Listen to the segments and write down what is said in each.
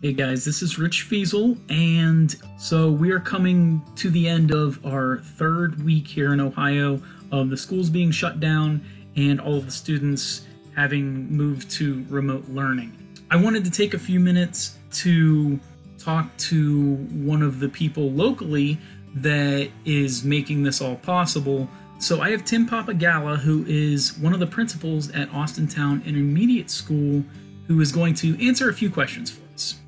Hey guys, this is Rich Fiesel, and so we are coming to the end of our third week here in Ohio of the schools being shut down and all of the students having moved to remote learning. I wanted to take a few minutes to talk to one of the people locally that is making this all possible. So I have Tim Papagala, who is one of the principals at Austintown Intermediate School, who is going to answer a few questions for us.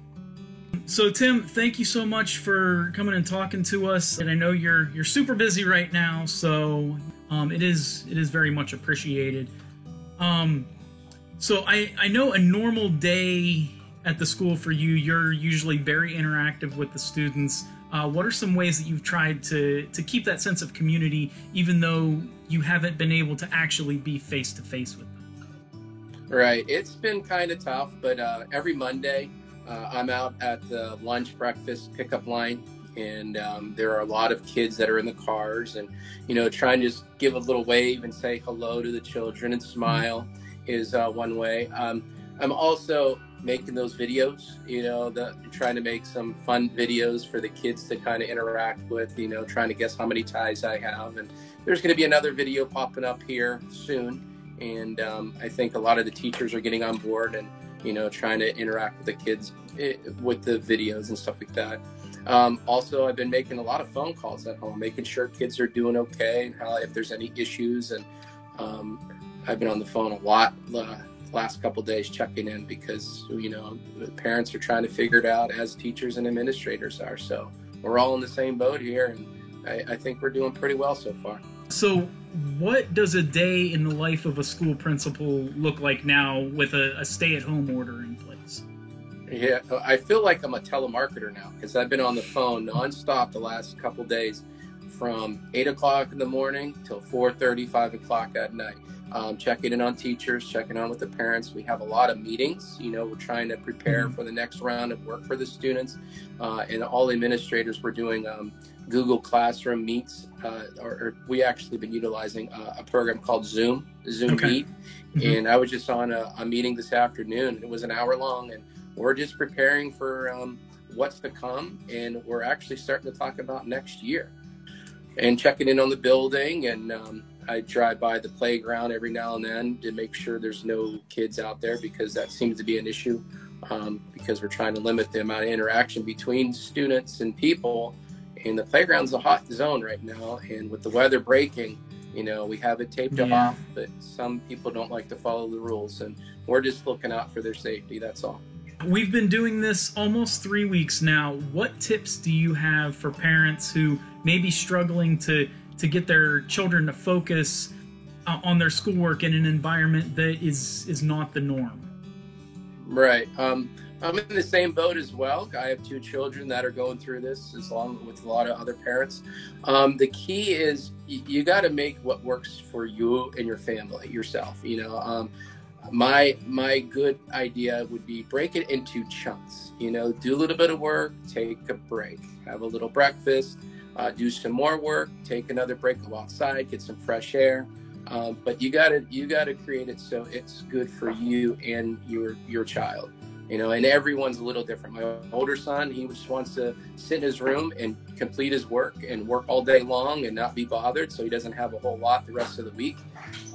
So Tim, thank you so much for coming and talking to us. And I know you're super busy right now, so it is very much appreciated. So I know a normal day at the school for you, you're usually very interactive with the students. What are some ways that you've tried to keep that sense of community, even though you haven't been able to actually be face-to-face with them? Right. It's been kind of tough, but every Monday I'm out at the lunch breakfast pickup line, and there are a lot of kids that are in the cars, and trying to just give a little wave and say hello to the children and smile is one way. I'm also making those videos, trying to make some fun videos for the kids to kind of interact with, trying to guess how many ties I have. And there's going to be another video popping up here soon. And I think a lot of the teachers are getting on board and, trying to interact with the kids with the videos and stuff like that. Also, I've been making a lot of phone calls at home, making sure kids are doing okay and if there's any issues. And I've been on the phone a lot last couple of days checking in because, the parents are trying to figure it out as teachers and administrators are. So we're all in the same boat here, and I think we're doing pretty well so far. So what does a day in the life of a school principal look like now with a stay-at-home order in place? Yeah, I feel like I'm a telemarketer now because I've been on the phone nonstop the last couple of days from 8 o'clock in the morning till 4:30, 5 o'clock at night. Checking in on teachers, checking on with the parents. We have a lot of meetings. We're trying to prepare for the next round of work for the students. And all administrators were doing Google Classroom Meets, or we actually been utilizing a program called Zoom Meet. And I was just on a meeting this afternoon, and it was an hour long, and we're just preparing for what's to come. And we're actually starting to talk about next year and checking in on the building. And I drive by the playground every now and then to make sure there's no kids out there, because that seems to be an issue, because we're trying to limit the amount of interaction between students and people. And the playground's a hot zone right now. And with the weather breaking, we have it taped off, but some people don't like to follow the rules. And we're just looking out for their safety. That's all. We've been doing this almost 3 weeks now. What tips do you have for parents who may be struggling to get their children to focus on their schoolwork in an environment that is not the norm? Right. I'm in the same boat as well. I have 2 children that are going through this, along with a lot of other parents. The key is you got to make what works for you and your family, yourself. My good idea would be break it into chunks. Do a little bit of work, take a break, have a little breakfast, do some more work, take another break, go outside, get some fresh air. But you gotta create it so it's good for you and your child. And everyone's a little different. My older son, he just wants to sit in his room and complete his work and work all day long and not be bothered, so he doesn't have a whole lot the rest of the week.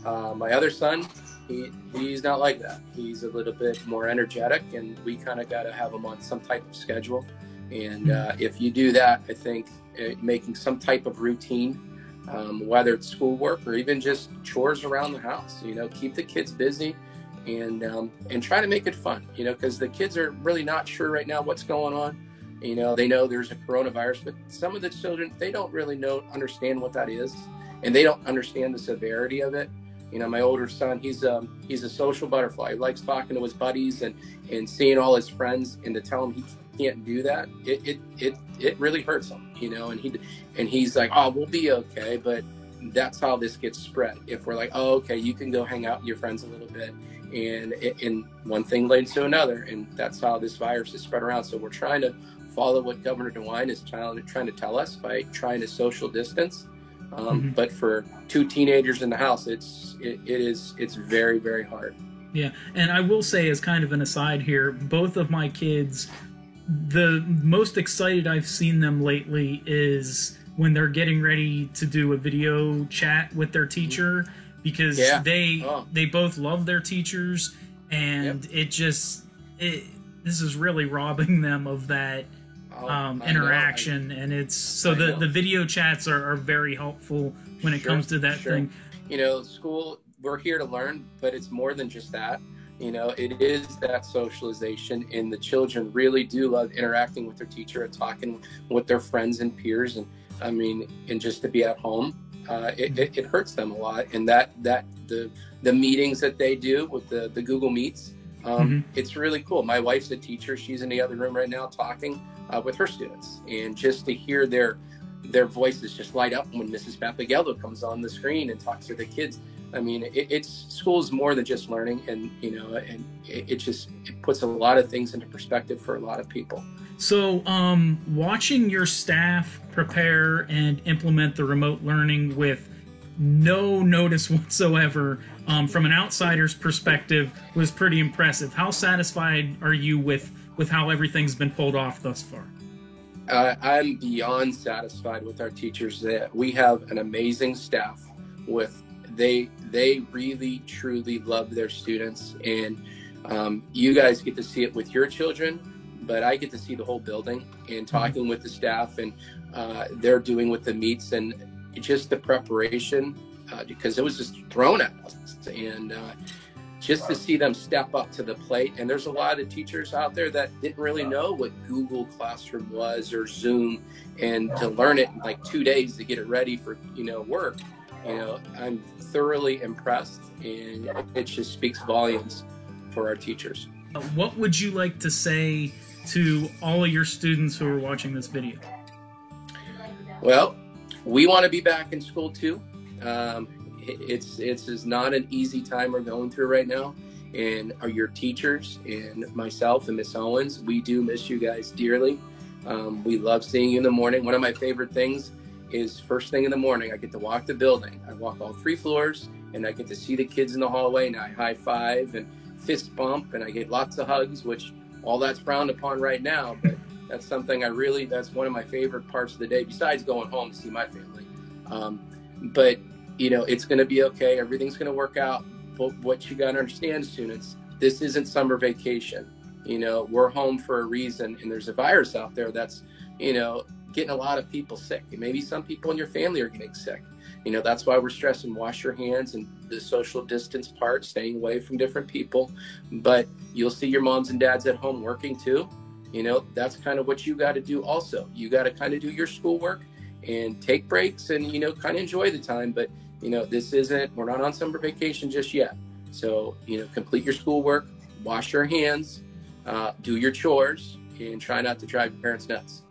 My other son, he's not like that. He's a little bit more energetic, and we kind of got to have him on some type of schedule. And if you do that, I think making some type of routine, whether it's schoolwork or even just chores around the house, keep the kids busy and try to make it fun, because the kids are really not sure right now what's going on. They know there's a coronavirus, but some of the children, they don't really understand what that is, and they don't understand the severity of it. My older son, he's a social butterfly. He likes talking to his buddies and seeing all his friends, and to tell him he can't do that, it really hurts him, and he's like, oh, we'll be okay. But that's how this gets spread. If we're like, oh, okay, you can go hang out with your friends a little bit, and one thing leads to another, and that's how this virus is spread around. So we're trying to follow what Governor DeWine is trying to tell us by trying to social distance. But for 2 teenagers in the house, it's very, very hard. Yeah, and I will say, as kind of an aside here, both of my kids the most excited I've seen them lately is when they're getting ready to do a video chat with their teacher, because they both love their teachers, and this is really robbing them of that interaction. And it's so the video chats are very helpful when it comes to that thing. You know, school, we're here to learn, but it's more than just that. You know, it is that socialization, and the children really do love interacting with their teacher and talking with their friends and peers. And I mean, and just to be at home, it hurts them a lot. And the meetings that they do with the Google Meets, it's really cool. My wife's a teacher. She's in the other room right now talking with her students, and just to hear their voices just light up when Mrs. Pappagallo comes on the screen and talks to the kids. I mean, school is more than just learning, and you know, and it puts a lot of things into perspective for a lot of people. So, watching your staff prepare and implement the remote learning with no notice whatsoever, from an outsider's perspective, was pretty impressive. How satisfied are you with how everything's been pulled off thus far? I'm beyond satisfied with our teachers. That we have an amazing staff. They really truly love their students, and you guys get to see it with your children, but I get to see the whole building and talking with the staff, and they're doing with the meets and just the preparation, because it was just thrown at us, and just to see them step up to the plate. And there's a lot of teachers out there that didn't really know what Google Classroom was or Zoom, and to learn it in like 2 days to get it ready for, you know, work. You know, I'm thoroughly impressed, and it just speaks volumes for our teachers. What would you like to say to all of your students who are watching this video? Well, we want to be back in school too. It's not an easy time we're going through right now, and your teachers and myself and Miss Owens, we do miss you guys dearly. We love seeing you in the morning. One of my favorite things is first thing in the morning, I get to walk the building. I walk all 3 floors, and I get to see the kids in the hallway, and I high five and fist bump, and I get lots of hugs, which all that's frowned upon right now, but that's something that's one of my favorite parts of the day, besides going home to see my family. But you know, it's going to be okay. Everything's going to work out. But what you got to understand, students, this isn't summer vacation. You know, we're home for a reason, and there's a virus out there that's, you know, getting a lot of people sick, and maybe some people in your family are getting sick. You know, that's why we're stressing wash your hands and the social distance part, staying away from different people. But you'll see your moms and dads at home working too. You know, that's kind of what you got to do also. You got to kind of do your schoolwork and take breaks and, you know, kind of enjoy the time. But, you know, we're not on summer vacation just yet. So, you know, complete your schoolwork, wash your hands, do your chores, and try not to drive your parents nuts.